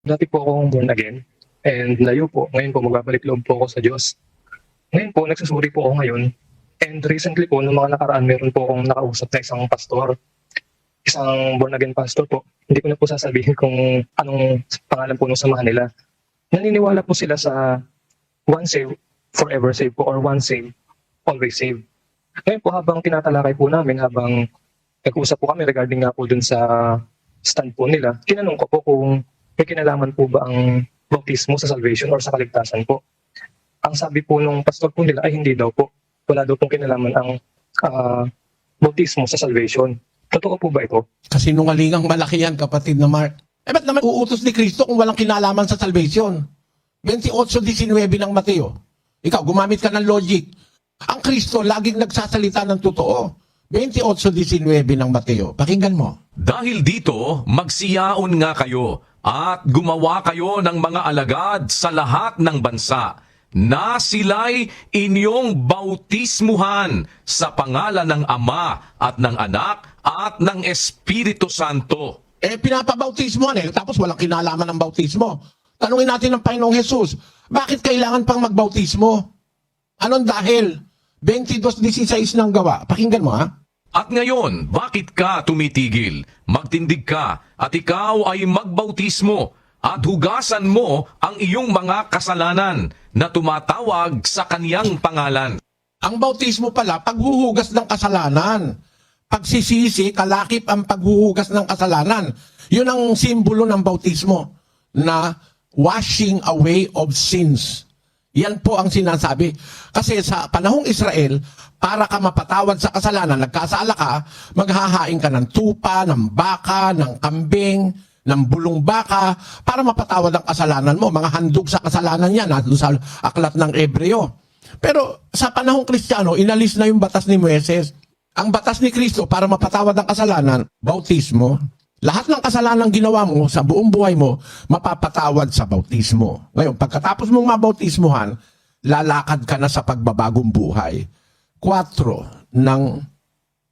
Dati po akong born again and layo po. Ngayon po magbabalik loob po ako sa Diyos. Ngayon po nagsusuri po ako ngayon. And recently po, noong mga nakaraan, meron po akong nakausap na isang pastor. Isang born again pastor po. Hindi ko na po sasabihin kung anong pangalan po nung samahan nila. Naniniwala po sila sa one save, forever save po, or one save, always save. Ngayon po habang tinatalakay po namin, habang nag-usap po kami regarding nga po dun sa stand po nila, tinanong ko po kung may kinalaman po ba ang bautismo sa salvation or sa kaligtasan po. Ang sabi po nung pastor po nila ay hindi daw po. Wala daw pong kinalaman ang bautismo sa salvation. Totoo po ba ito? Kasinungalingang malaki yan, kapatid na Mark. Ba't naman uutos ni Kristo kung walang kinalaman sa salvation? 28:19 ng Mateo. Ikaw, gumamit ka ng logic. Ang Kristo laging nagsasalita ng totoo. 28:19 ng Mateo. Pakinggan mo. Dahil dito, magsiyaon nga kayo at gumawa kayo ng mga alagad sa lahat ng bansa na sila'y inyong bautismuhan sa pangalan ng Ama at ng Anak at ng Espiritu Santo. Pinapabautismohan tapos walang kinalaman ng bautismo. Tanungin natin ng Panginoong Jesus, bakit kailangan pang magbautismo? Anong dahil? 22:16 ng Gawa. Pakinggan mo At ngayon, bakit ka tumitigil? Magtindig ka at ikaw ay magbautismo at hugasan mo ang iyong mga kasalanan na tumatawag sa kaniyang pangalan. Ang bautismo pala, paghuhugas ng kasalanan. Pagsisisi, kalakip ang paghuhugas ng kasalanan. Yun ang simbolo ng bautismo na washing away of sins. Yan po ang sinasabi. Kasi sa panahong Israel, para ka mapatawad sa kasalanan, nagkasala ka, maghahain ka ng tupa, ng baka, ng kambing, ng bulong baka, para mapatawad ang kasalanan mo. Mga handog sa kasalanan yan, doon sa aklat ng Ebreo. Pero sa panahong Kristiyano, inalis na yung batas ni Moises. Ang batas ni Kristo para mapatawad ang kasalanan, bautismo. Lahat ng kasalanan ginawa mo sa buong buhay mo, mapapatawad sa bautismo. Ngayon, pagkatapos mong mabautismohan, lalakad ka na sa pagbabagong buhay. 4 ng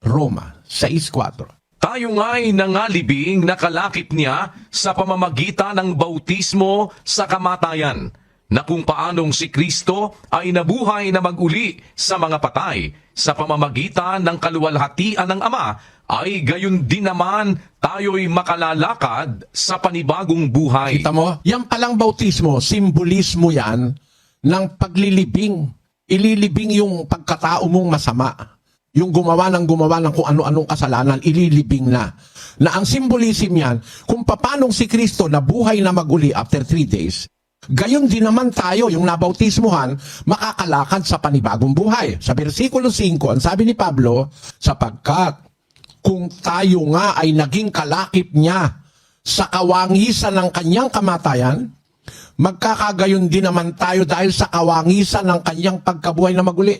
Roma, 6:4. Tayo nga'y nangalibing na kalakip niya sa pamamagitan ng bautismo sa kamatayan, na kung paanong si Kristo ay nabuhay na mag-uli sa mga patay sa pamamagitan ng kaluwalhatian ng Ama, ay gayon din naman tayo'y makalalakad sa panibagong buhay. Kita mo? Yan palang bautismo, simbolismo yan ng paglilibing. Ililibing yung pagkatao mong masama. Yung gumawa ng kung ano-anong kasalanan, ililibing na. Na ang symbolism yan, kung papanong si Kristo nabuhay na mag-uli after 3 days, gayon din naman tayo, yung nabautismuhan, makakalakad sa panibagong buhay. Sa versikulo 5, ang sabi ni Pablo, sapagkat kung tayo nga ay naging kalakip niya sa kawangisan ng kanyang kamatayan, magkakagayon din naman tayo dahil sa kawangisan ng kanyang pagkabuhay na maguli.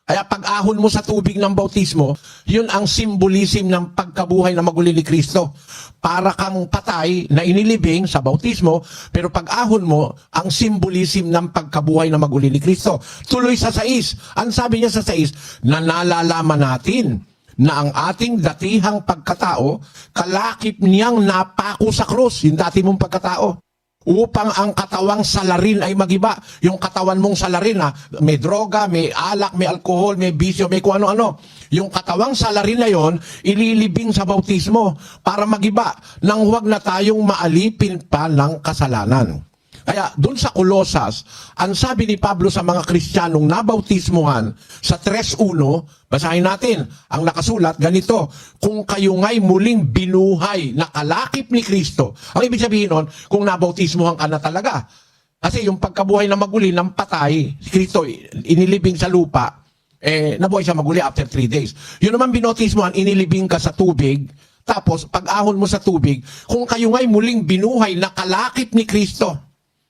Kaya pag-ahon mo sa tubig ng bautismo, yun ang simbolism ng pagkabuhay na maguli ni Kristo. Para kang patay na inilibing sa bautismo, pero pag-ahon mo, ang simbolism ng pagkabuhay na maguli ni Kristo. Tuloy sa 6. Ang sabi niya sa 6, na nalalaman natin na ang ating datihang pagkatao, kalakip niyang napako sa krus, yung dati mong pagkatao. Upang ang katawang salarin ay magiba. Yung katawan mong salarin may droga, may alak, may alkohol, may bisyo, may kung ano-ano. Yung katawang salarin na yon, ililibing sa bautismo para magiba nang huwag na tayong maalipin pa ng kasalanan. Kaya doon sa Kolosas, ang sabi ni Pablo sa mga Kristiyanong nabautismuhan sa 3:1, basahin natin, ang nakasulat ganito, kung kayo nga'y muling binuhay na kalakip ni Kristo. Ang ibig sabihin nun, kung nabautismuhan ka na talaga. Kasi yung pagkabuhay na maguli ng patay, si Kristo inilibing sa lupa, nabuhay siya maguli after 3 days. Yun naman binautismuhan, inilibing ka sa tubig, tapos pag-ahon mo sa tubig, kung kayo nga'y muling binuhay na kalakip ni Kristo.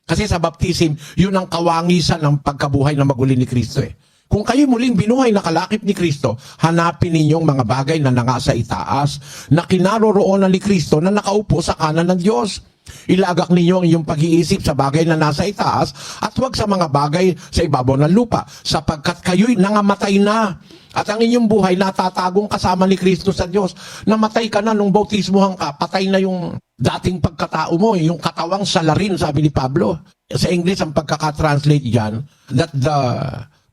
Kasi sa baptism, yun ang kawangisan ng pagkabuhay na maguli ni Kristo. Kung kayo muling binuhay na kalakip ni Kristo, hanapin ninyong mga bagay na nangasa itaas, na kinaroroonan ni Kristo na nakaupo sa kanan ng Diyos. Ilagak ninyo ang iyong pag-iisip sa bagay na nasa itaas at huwag sa mga bagay sa ibabaw ng lupa, sapagkat kayo'y nangamatay na. At ang inyong buhay natatagong kasama ni Kristo sa Diyos. Namatay ka na nung bautismuhan ka, patay na yung dating pagkatao mo, yung katawang salarin, sabi ni Pablo. Sa English, ang pagkakatranslate dyan, that the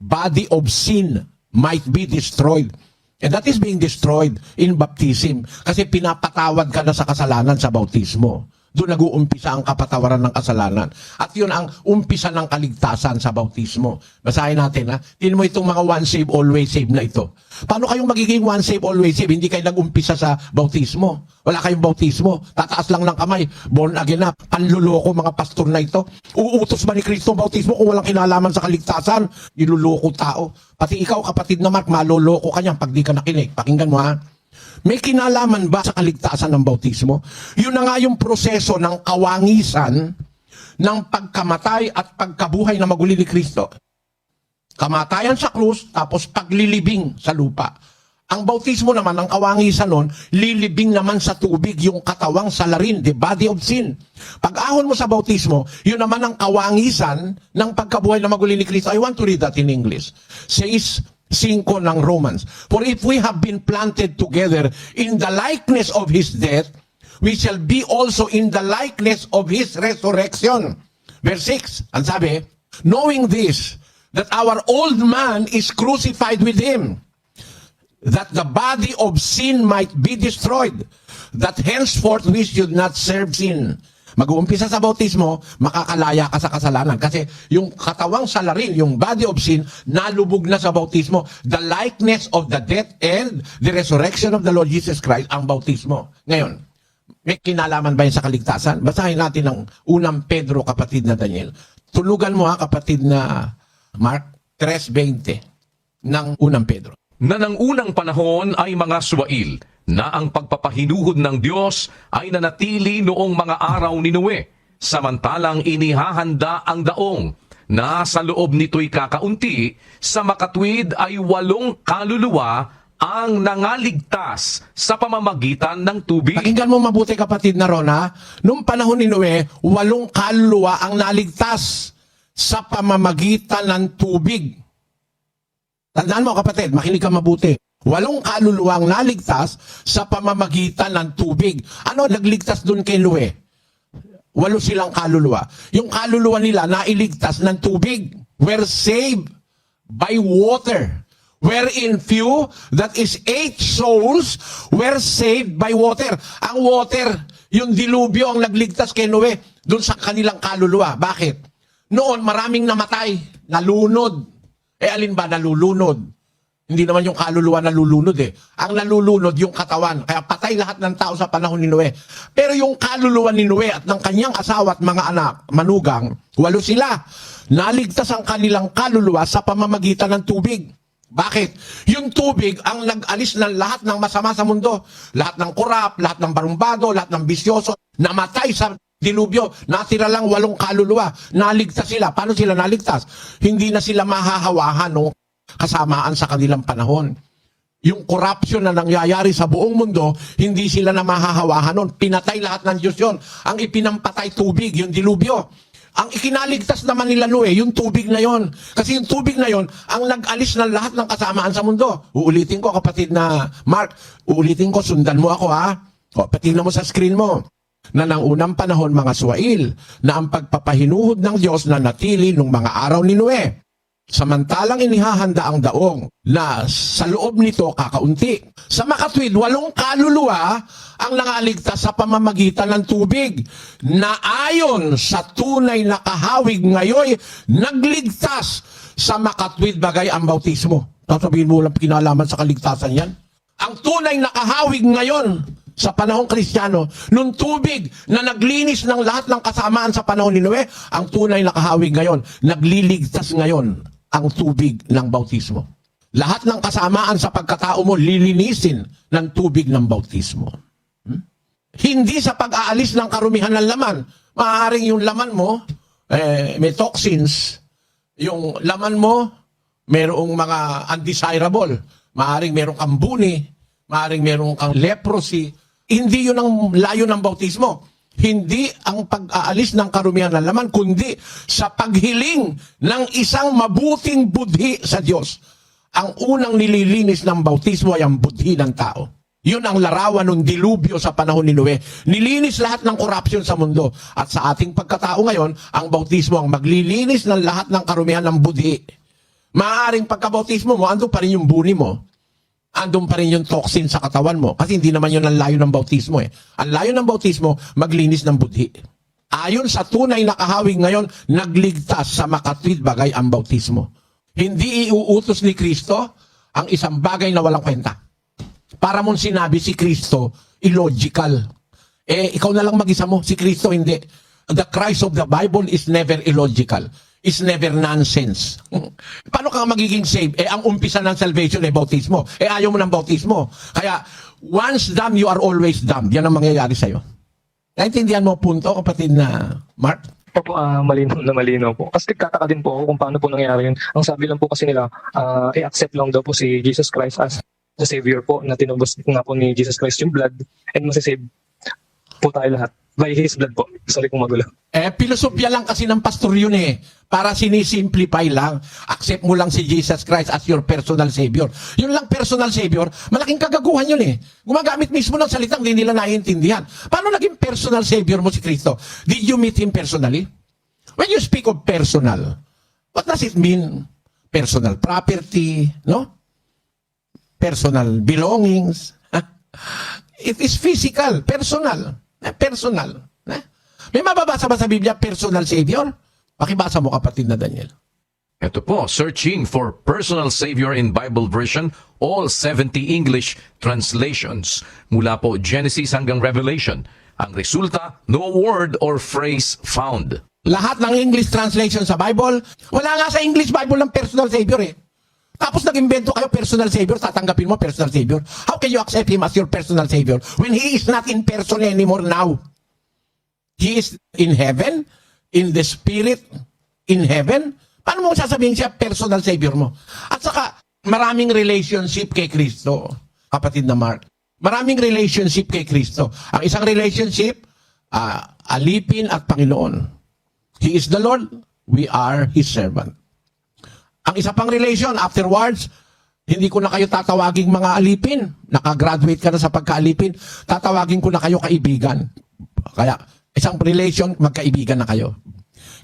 body of sin might be destroyed. And that is being destroyed in baptism. Kasi pinapatawad ka na sa kasalanan sa bautismo. Doon nag-uumpisa ang kapatawaran ng kasalanan. At yun ang umpisa ng kaligtasan sa bautismo. Basahin natin ha. Tingnan mo itong mga once save, always save na ito. Paano kayong magiging once save, always save? Hindi kayo nag-umpisa sa bautismo. Wala kayong bautismo. Tataas lang ng kamay. Born again na. Panluloko mga pastor na ito. Uutos ba ni Kristo ang bautismo kung walang kinalaman sa kaligtasan? Niluloko tao. Pati ikaw, kapatid na Mark, maloloko ka niyan pag di ka nakinig. Pakinggan mo ha. May kinalaman ba sa kaligtasan ng bautismo? Yun na nga yung proseso ng kawangisan ng pagkamatay at pagkabuhay na maguli ni Kristo. Kamatayan sa krus, tapos paglilibing sa lupa. Ang bautismo naman, ang kawangisan nun, lilibing naman sa tubig yung katawang salarin, the body of sin. Pag-ahon mo sa bautismo, yun naman ang kawangisan ng pagkabuhay na maguli ni Kristo. I want to read that in English. Says 5 ng Romans. For if we have been planted together in the likeness of His death, we shall be also in the likeness of His resurrection. Verse 6, ang sabi, knowing this, that our old man is crucified with Him, that the body of sin might be destroyed, that henceforth we should not serve sin. Mag-uumpisa sa bautismo, makakalaya ka sa kasalanan. Kasi yung katawang salarin, yung body of sin, nalubog na sa bautismo. The likeness of the death and the resurrection of the Lord Jesus Christ, ang bautismo. Ngayon, may kinalaman ba yun sa kaligtasan? Basahin natin ang unang Pedro, kapatid na Daniel. Tulugan mo ha, kapatid na Mark 3:20 ng unang Pedro. Na ng unang panahon ay mga suwail, na ang pagpapahinuhod ng Diyos ay nanatili noong mga araw ni Noe, samantalang inihahanda ang daong, na sa loob nito'y kakaunti, sa makatwid ay 8 kaluluwa ang nangaligtas sa pamamagitan ng tubig. Pakinggan mo mabuti, kapatid na Rona, noong panahon ni Noe, 8 kaluluwa ang naligtas sa pamamagitan ng tubig. Tandaan mo, kapatid, makinig ka mabuti. 8 kaluluwang naligtas sa pamamagitan ng tubig. Ano nagligtas doon kay Noe? 8 silang kaluluwa. Yung kaluluwa nila nailigtas ng tubig. Were saved by water. Wherein few, that is 8 souls, were saved by water. Ang water, yung dilubyo ang nagligtas kay Noe doon sa kanilang kaluluwa. Bakit? Noon maraming namatay, nalunod. Alin ba nalulunod? Hindi naman yung kaluluwa nalulunod eh. Ang nalulunod yung katawan. Kaya patay lahat ng tao sa panahon ni Noe. Pero yung kaluluwa ni Noe at ng kanyang asawa at mga anak, manugang, 8 sila. Naligtas ang kanilang kaluluwa sa pamamagitan ng tubig. Bakit? Yung tubig ang nag-alis ng lahat ng masama sa mundo. Lahat ng kurap, lahat ng barumbado, lahat ng bisyoso, namatay sa dilubyo. Natira lang 8 kaluluwa. Naligtas sila. Paano sila naligtas? Hindi na sila mahahawahan nung kasamaan sa kanilang panahon. Yung corruption na nangyayari sa buong mundo, hindi sila na mahahawahan nun. Pinatay lahat ng Diyos yun. Ang ipinampatay tubig, yung dilubyo. Ang ikinaligtas naman nila Noe, yung tubig na yon. Kasi yung tubig na yon, ang nag-alis ng lahat ng kasamaan sa mundo. Uulitin ko, kapatid na Mark, uulitin ko, sundan mo ako ha. O, patingnan mo sa screen mo. Na ng unang panahon mga suwail, na ang pagpapahinuhod ng Diyos na natili nung mga araw ni Noe. Samantalang inihahanda ang daong na sa loob nito kakaunti. Sa makatwid, 8 kaluluwa ang nangaligtas sa pamamagitan ng tubig na ayon sa tunay na kahawig ngayon nagligtas sa makatwid bagay ang bautismo. Sasabihin mo lang kinalaman sa kaligtasan yan. Ang tunay na kahawig ngayon sa panahong Kristiyano, nung tubig na naglinis ng lahat ng kasamaan sa panahon ni Noe, ang tunay na kahawig ngayon, nagliligtas ngayon ang tubig ng bautismo. Lahat ng kasamaan sa pagkatao mo, lilinisin ng tubig ng bautismo. Hindi sa pag-aalis ng karumihan ng laman. Maaaring yung laman mo, may toxins. Yung laman mo, mayroong mga undesirable. Maaaring mayroong kang buni, maaaring mayroong kang leprosy. Hindi yun ang layo ng bautismo. Hindi ang pag-aalis ng karumihan ng laman, kundi sa paghiling ng isang mabuting budhi sa Diyos. Ang unang nililinis ng bautismo ay ang budhi ng tao. Yun ang larawan ng dilubyo sa panahon ni Noe. Nilinis lahat ng korupsyon sa mundo. At sa ating pagkatao ngayon, ang bautismo ang maglilinis ng lahat ng karumihan ng budi. Maaaring pagkabautismo mo, andun pa rin yung buni mo. Andun pa rin yung toxin sa katawan mo. Kasi hindi naman yun ang layo ng bautismo eh. Ang layo ng bautismo, maglinis ng budi. Ayon sa tunay na kahawig ngayon, nagligtas sa makatwid bagay ang bautismo. Hindi iuutos ni Kristo ang isang bagay na walang kwenta. Para mong sinabi si Kristo, illogical. Ikaw na lang mag-isa mo, si Kristo hindi. The Christ of the Bible is never illogical. Is never nonsense. Paano ka magiging saved? Ang umpisa ng salvation ay bautismo. Ayaw mo ng bautismo. Kaya, once damned, you are always damned. Yan ang mangyayari sa'yo. Naintindihan mo punto, kapatid na Mark? Opo, malinaw na malinaw po. Kasi nagtataka din po ako kung paano po nangyari yun. Ang sabi lang po kasi nila, i-accept lang daw po si Jesus Christ as the Savior po, na tinubos nga po ni Jesus Christ yung blood, and masisave po tayo lahat by His blood po. Sorry kung magulo. Pilosopya lang kasi ng pastor yun eh. Para sinisimplify lang. Accept mo lang si Jesus Christ as your personal Savior. Yun lang personal Savior, malaking kagaguhan yun eh. Gumagamit mismo ng salitang hindi nila naiintindihan. Paano naging personal Savior mo si Kristo? Did you meet Him personally? When you speak of personal, what does it mean? Personal property, no? Personal belongings. It is physical, personal. Personal. May mababasa ba sa Biblia, personal Savior? Pakibasa mo, kapatid na Daniel. Ito po, searching for personal Savior in Bible version, all 70 English translations. Mula po Genesis hanggang Revelation. Ang resulta, no word or phrase found. Lahat ng English translation sa Bible, wala nga sa English Bible ng personal Savior eh. Tapos nag-invento kayo personal Savior, tatanggapin mo personal Savior. How can you accept Him as your personal Savior when He is not in person anymore now? He is in heaven, in the Spirit, in heaven. Paano mo sasabihin siya personal Savior mo? At saka, maraming relationship kay Kristo, kapatid na Mark. Maraming relationship kay Kristo. Ang isang relationship, alipin at Panginoon. He is the Lord, we are His servant. Ang isa pang relation, afterwards, hindi ko na kayo tatawaging mga alipin. Nakagraduate ka na sa pagkaalipin. Tatawagin ko na kayo kaibigan. Kaya, isang relation, magkaibigan na kayo.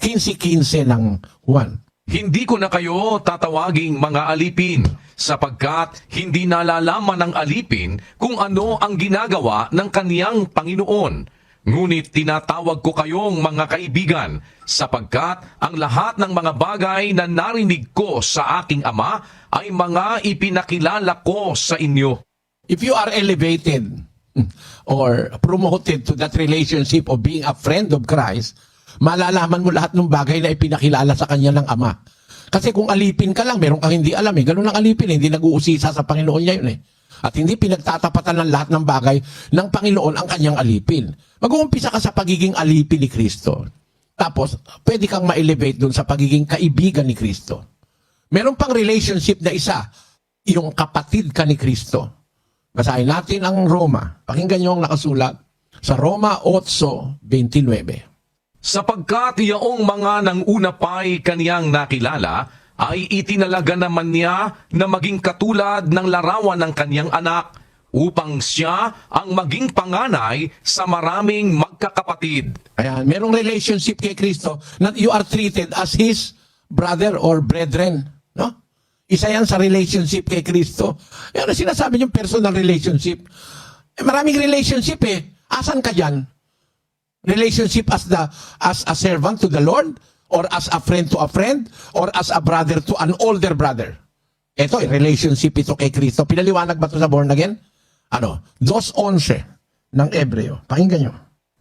15-15 ng Juan. Hindi ko na kayo tatawaging mga alipin, sapagkat hindi nalalaman ng alipin kung ano ang ginagawa ng kaniyang Panginoon. Ngunit tinatawag ko kayong mga kaibigan, sapagkat ang lahat ng mga bagay na narinig ko sa aking Ama ay mga ipinakilala ko sa inyo. If you are elevated or promoted to that relationship of being a friend of Christ, malalaman mo lahat ng bagay na ipinakilala sa kanya ng Ama. Kasi kung alipin ka lang, meron kang hindi alam eh. Ganun ang alipin, hindi nag-uusisa sa Panginoon niya yun eh. At hindi pinagtatapatan ng lahat ng bagay ng Panginoon ang kanyang alipin. Mag-uumpisa ka sa pagiging alipin ni Kristo. Tapos, pwede kang ma-elevate dun sa pagiging kaibigan ni Kristo. Meron pang relationship na isa, yung kapatid ka ni Kristo. Basahin natin ang Roma. Pakinggan niyo ang nakasulat sa Roma 8:29. Sapagkat yaong mga nanguna pa'y kaniyang nakilala, ay itinalaga naman niya na maging katulad ng larawan ng kaniyang anak, upang siya ang maging panganay sa maraming magkakapatid. Ayan, merong relationship kay Kristo na you are treated as His brother or brethren. No? Isa yan sa relationship kay Kristo. Yan ang sinasabi niyong personal relationship. Maraming relationship eh. Asan ka dyan? Relationship as a servant to the Lord, or as a friend to a friend, or as a brother to an older brother. Ito, relationship ito kay Kristo. Pinaliwanag ba ito sa born again? 2:11 ng Ebreo. Pakinggan nyo.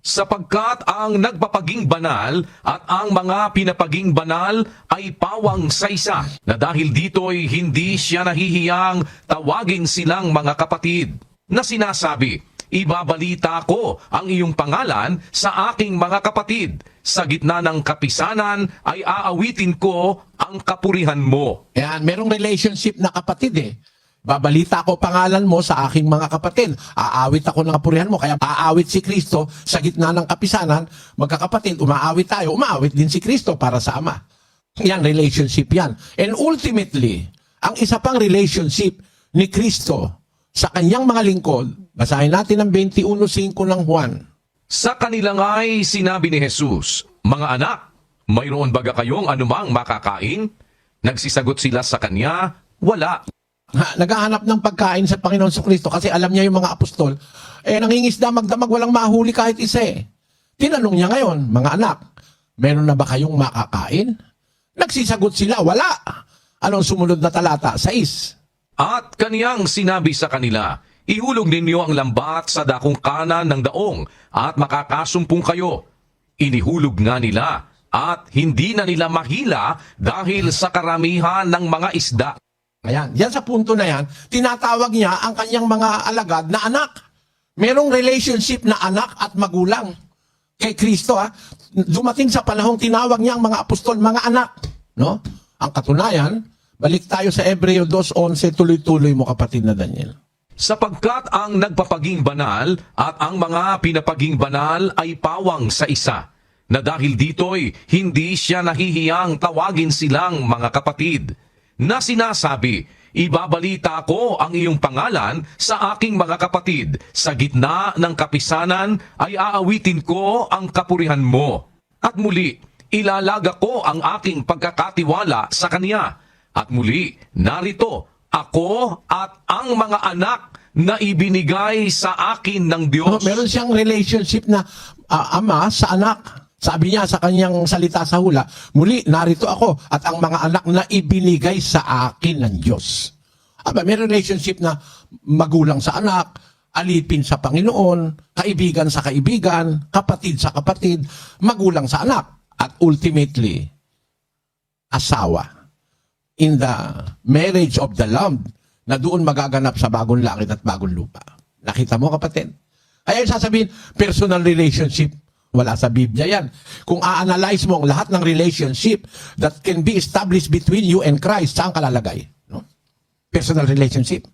Sapagkat ang nagpapaging banal at ang mga pinapaging banal ay pawang sa isa, na dahil dito'y hindi siya nahihiyang tawagin silang mga kapatid, na sinasabi, ibabalita ko ang iyong pangalan sa aking mga kapatid. Sa gitna ng kapisanan ay aawitin ko ang kapurihan mo. Yan, merong relationship na kapatid eh. Babalita ko pangalan mo sa aking mga kapatid. Aawit ako ng kapurihan mo. Kaya aawit si Kristo sa gitna ng kapisanan. Magkakapatid, umaawit tayo. Umaawit din si Kristo para sa Ama. Yan, relationship yan. And ultimately, ang isa pang relationship ni Kristo sa kanyang mga lingkod, basahin natin ang 21:5 ng Juan. Sa kanila nga'y sinabi ni Jesus, "Mga anak, mayroon baga kayong anumang makakain?" Nagsisagot sila sa kanya, "Wala." Naghahanap ng pagkain sa Panginoon sa Kristo kasi alam niya yung mga apostol, nangingisda magdamag, walang mahuli kahit isa eh. Tinanong niya ngayon, "Mga anak, meron na ba kayong makakain?" Nagsisagot sila, "Wala." Anong sumunod na talata? 6. At kaniyang sinabi sa kanila, "Ihulog ninyo ang lambat sa dakong kanan ng daong at makakasumpong kayo." Inihulog nga nila at hindi na nila mahila dahil sa karamihan ng mga isda. Ayan, yan sa punto na yan, tinatawag niya ang kanyang mga alagad na anak. Merong relationship na anak at magulang kay Kristo. Dumating sa panahong tinawag niya ang mga apostol, mga anak. No? Ang katunayan, balik tayo sa Hebreo 2:11, tuloy-tuloy mo kapatid na Daniel. Sapagkat ang nagpapaging banal at ang mga pinapaging banal ay pawang sa isa, na dahil dito'y hindi siya nahihiyang tawagin silang mga kapatid, na sinasabi, "Ibabalita ko ang iyong pangalan sa aking mga kapatid, sa gitna ng kapisanan ay aawitin ko ang kapurihan mo. At muli, ilalaga ko ang aking pagkakatiwala sa kanya. At muli, narito, ako at ang mga anak na ibinigay sa akin ng Diyos." Meron siyang relationship na ama sa anak. Sabi niya sa kanyang salita sa hula, "Muli, narito ako at ang mga anak na ibinigay sa akin ng Diyos." May relationship na magulang sa anak, alipin sa Panginoon, kaibigan sa kaibigan, kapatid sa kapatid, magulang sa anak, at ultimately, asawa. In the marriage of the Lamb, na doon magaganap sa bagong langit at bagong lupa. Nakita mo kapatid? Kaya sasabihin, personal relationship. Wala sa Biblia yan. Kung a-analyze mo ang lahat ng relationship that can be established between you and Christ, saan kalalagay? No? Personal relationship.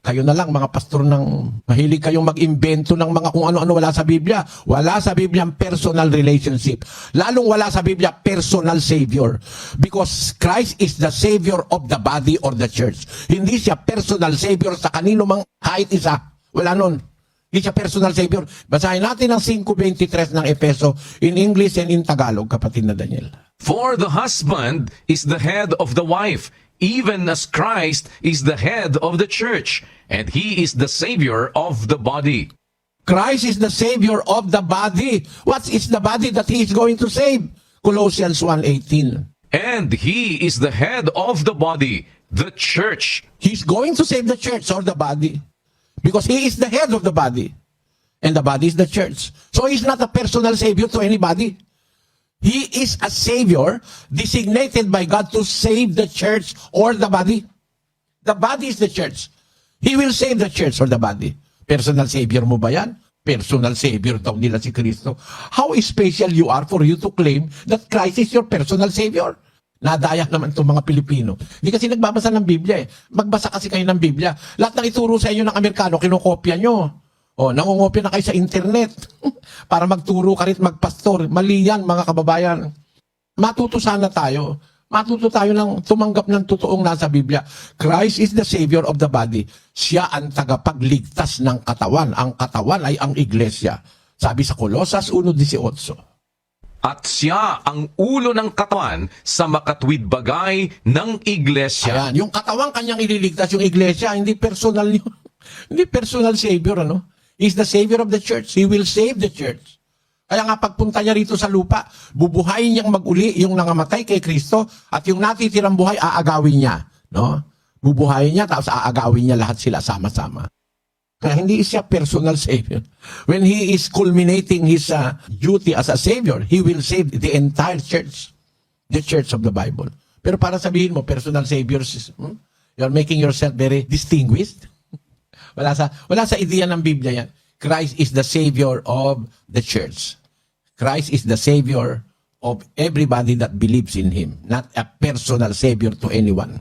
Kayo na lang, mga pastor, ng mahilig kayong mag-imbento ng mga kung ano-ano, wala sa Biblia. Wala sa Biblia ang personal relationship. Lalong wala sa Biblia personal Savior. Because Christ is the Savior of the body or the church. Hindi siya personal Savior sa kanino mang kahit isa. Wala nun. Hindi siya personal Savior. Basahin natin ang 5:23 ng Efeso in English and in Tagalog, kapatid na Daniel. "For the husband is the head of the wife, even as Christ is the head of the church, and he is the Savior of the body." Christ is the Savior of the body. What is the body that He is going to save? Colossians 1:18. "And he is the head of the body, the church." He's going to save the church or the body. Because He is the head of the body. And the body is the church. So He's not a personal Savior to anybody. He is a Savior designated by God to save the church or the body. The body is the church. He will save the church or the body. Personal Savior mo ba yan? Personal Savior daw nila si Kristo. How special you are for you to claim that Christ is your personal Savior? Nadaya naman itong mga Pilipino. Hindi kasi nagbabasa ng Biblia eh. Magbasa kasi kayo ng Biblia. Lahat ng ituro sa inyo ng Amerikano, kinokopya nyo. Nangungopya na kayo sa internet para magturo ka rin magpastor. Mali yan, mga kababayan. Matuto sana tayo. Matuto tayo ng tumanggap ng totoong nasa Biblia. Christ is the Savior of the body. Siya ang tagapagligtas ng katawan. Ang katawan ay ang iglesia. Sabi sa Colosas 1:18. At siya ang ulo ng katawan sa makatwid bagay ng iglesia. Ayan, yung katawan kanyang ililigtas, yung iglesia, hindi personal yun. Hindi personal Savior, ano? He's the Savior of the church. He will save the church. Kaya nga pagpunta niya rito sa lupa, bubuhayin niyang mag-uli yung nangamatay kay Kristo at yung natitirang buhay, aagawin niya. No? Bubuhayin niya, tapos aagawin niya lahat sila sama-sama. Kaya hindi siya personal Savior. When He is culminating His duty as a Savior, He will save the entire church. The church of the Bible. Pero para sabihin mo, personal Savior, you're making yourself very distinguished. Wala sa ideya ng Biblia yan. Christ is the Savior of the church. Christ is the Savior of everybody that believes in Him. Not a personal Savior to anyone.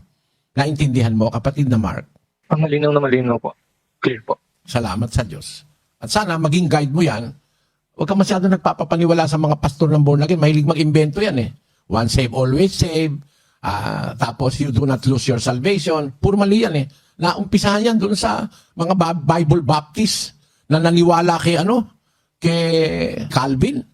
Naintindihan mo, kapatid na Mark? Ang malinaw na malinaw po. Clear po. Salamat sa Diyos. At sana maging guide mo yan. Huwag ka masyado nagpapapaniwala sa mga pastor ng born again. Mahilig mag-imbento yan eh. Once saved, always saved. Tapos you do not lose your salvation. Puro mali yan eh. Naumpisahan yan doon sa mga Bible Baptist na naniwala kay Calvin,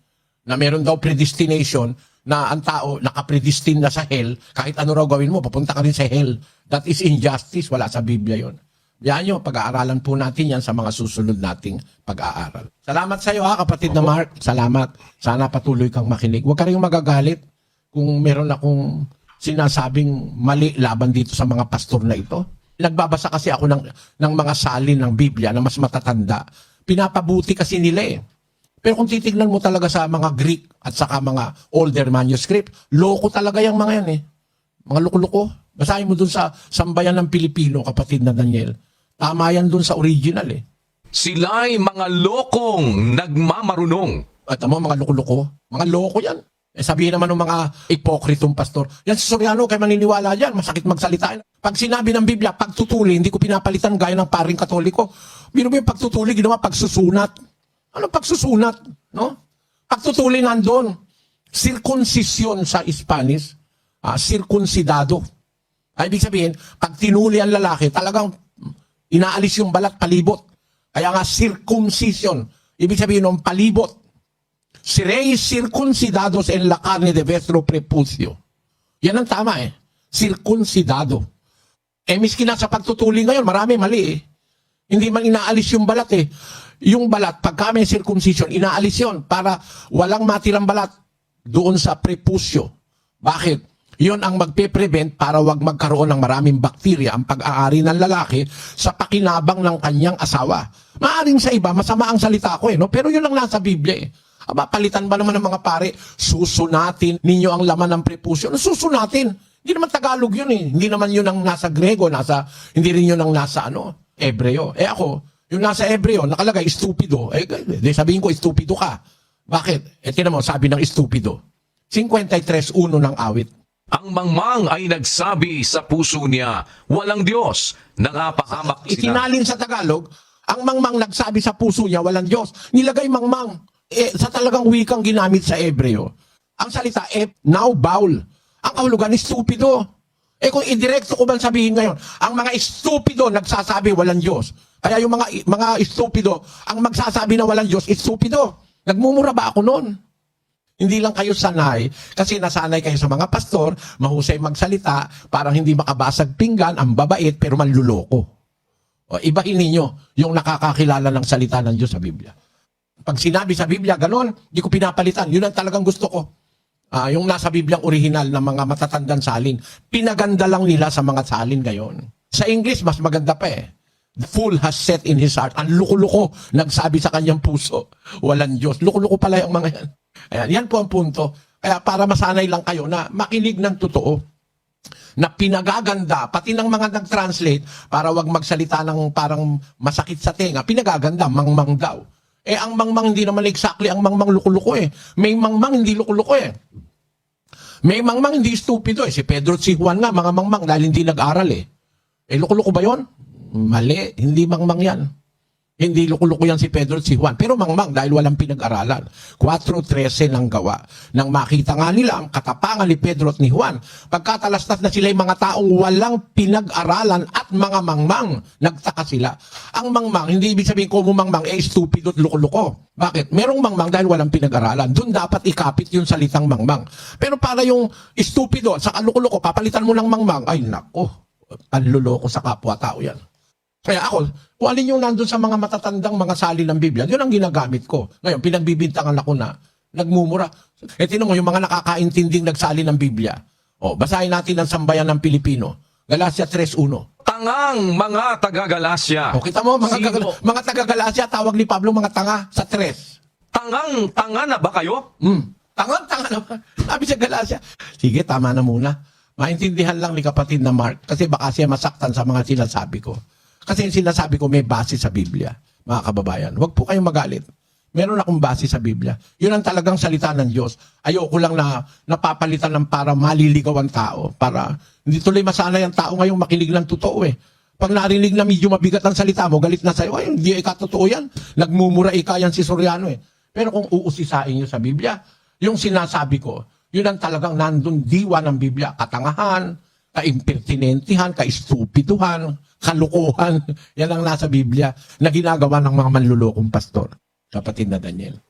na meron daw predestination, na ang tao nakapredestin na sa hell, kahit ano raw gawin mo, papunta ka rin sa hell. That is injustice, wala sa Biblia yon. Yan nyo, pag-aaralan po natin yan sa mga susunod nating pag-aaral. Salamat sa iyo kapatid na Mark. Salamat. Sana patuloy kang makinig. Huwag ka rin magagalit kung meron akong sinasabing mali laban dito sa mga pastor na ito. Nagbabasa kasi ako ng mga salin ng Biblia na mas matatanda. Pinapabuti kasi nila eh. Pero kung titignan mo talaga sa mga Greek at saka mga older manuscript, loko talaga yung mga yan eh. Mga loko-loko. Basahin mo dun sa Sambayan ng Pilipino, kapatid na Daniel. Tama yan dun sa original eh. Sila'y mga lokong nagmamarunong. At mga loko-loko. Mga loko yan. Eh, sabihin naman ng mga ipokritong pastor, yan si Soriano, kayo maniniwala dyan, masakit magsalita. Pag sinabi ng Biblia, pagtutuli, hindi ko pinapalitan gaya ng paring Katoliko. Biro mo yung pagtutuli, ginawa pagsusunat. Ano pagsusunat? No? Pagtutuli nandun. Circumcision sa Spanish, circuncidado. Ay, ibig sabihin, pag tinuli ang lalaki, talagang inaalis yung balat palibot. Kaya nga circumcision. Ibig sabihin ng palibot. Seréis circuncidados en la carne de vuestro prepucio. Yan ang tama eh. Circuncidado. Eh, miski na sa pagtutuli ngayon, marami mali eh. Hindi man inaalis yung balat eh. Yung balat, pagka may circumcision, inaalis yun para walang matirang balat doon sa prepucio. Bakit? Yun ang magpe-prevent para wag magkaroon ng maraming bakterya ang pag-aari ng lalaki sa pakinabang ng kanyang asawa. Maaring sa iba, masama ang salita ko eh, no? Pero yun ang nasa Biblia eh. Aba, palitan ba naman ng mga pare, susunatin ninyo ang laman ng prepucio? Susunatin. Hindi naman Tagalog yun eh. Hindi naman yun ang nasa Grego, hindi rin yun ang nasa Hebreo. Eh ako, yung nasa Hebreo, nakalagay, estupido. Eh, sabihin ko, estupido ka. Bakit? Eh, tinan mo, sabi ng estupido. 53:1 ng awit. Ang mangmang ay nagsabi sa puso niya, walang Diyos, nangapahamak sila. Itinalin sa Tagalog, ang mangmang nagsabi sa puso niya, walang Diyos. Nilagay mangmang. Eh, sa talagang wikang ginamit sa Hebreo, ang salita, now baul. Ang kahulugan, estupido. Eh kung indirekto ko bang sabihin ngayon, ang mga estupido nagsasabi walang Diyos. Kaya yung mga estupido, ang magsasabi na walang Diyos, estupido. Nagmumura ba ako noon? Hindi lang kayo sanay, kasi nasanay kayo sa mga pastor, mahusay magsalita, parang hindi makabasag pinggan, ang babait, pero manluloko. O, ibahin ninyo yung nakakakilala ng salita ng Diyos sa Biblia. Pag sinabi sa Biblia, ganon, di ko pinapalitan. Yun ang talagang gusto ko. Yung nasa Bibliang original ng mga matatandang salin, pinaganda lang nila sa mga salin ngayon. Sa English, mas maganda pa eh. The fool has set in his heart. Ang luko-luko, nagsabi sa kanyang puso, walang Diyos. Luko-luko pala yung mga yan. Ayan, yan po ang punto. Kaya para masanay lang kayo na makinig ng totoo, na pinagaganda, pati ng mga nag-translate, para wag magsalita ng parang masakit sa tenga, pinagaganda, mangmang daw. Eh, ang mangmang hindi naman exactly ang mangmang luko-luko eh. May mangmang hindi luko-luko eh. May mangmang hindi stupido eh. Si Pedro at si Juan nga, mga mangmang dahil hindi nag-aral eh. Eh, luko-luko ba yun? Mali, hindi mangmang yan. Hindi luko-luko yan si Pedro at si Juan. Pero mangmang dahil walang pinag-aralan. 4:13 ng gawa. Nang makita nga nila ang katapangan ni Pedro at ni Juan, pagkatalastas na sila yung mga taong walang pinag-aralan at mga mangmang, nagtaka sila. Ang mangmang, hindi ibig sabihin ko mangmang, stupido at luko-luko. Bakit? Merong mangmang dahil walang pinag-aralan. Doon dapat ikapit yung salitang mangmang. Pero para yung stupido at saka luko-luko, papalitan mo ng mangmang, ay nako, panluloko sa kapwa-tao yan. Kaya ako, kung alin yung nandun sa mga matatandang mga salin ng Biblia, yun ang ginagamit ko. Ngayon, pinagbibintangan ako na nagmumura. Eh, tinan mo, yung mga nakakaintinding nagsalin ng Biblia. O, basahin natin ang Sambayan ng Pilipino. Galatia 3:1. Tangang mga taga-Galasya. O, kita mo, mga taga-Galacia, tawag ni Pablo mga tanga sa 3. Tanga na ba kayo? Tanga na ba? Sabi sa Galacia. Sige, tama na muna. Maintindihan lang ni kapatid na Mark kasi baka siya masaktan sa mga sinasabi ko. Kasi yung sinasabi ko may base sa Biblia, mga kababayan. Huwag po kayong magalit. Meron akong base sa Biblia. Yun ang talagang salita ng Diyos. Ayoko lang na napapalitan ng para maliligaw ang tao. Para hindi tuloy masanay ang tao ngayong makinig ng totoo eh. Pag narinig na medyo mabigat ang salita mo, galit na sa'yo, ay hindi totoo yan. Nagmumura yan si Soriano eh. Pero kung uusisain nyo sa Biblia, yung sinasabi ko, yun ang talagang nandun diwa ng Biblia. Katangahan, kaimpertinentihan, kaistupiduhan, kalukuhan. Yan ang nasa Biblia na ginagawa ng mga manlulokong pastor. Kapatid na Daniel.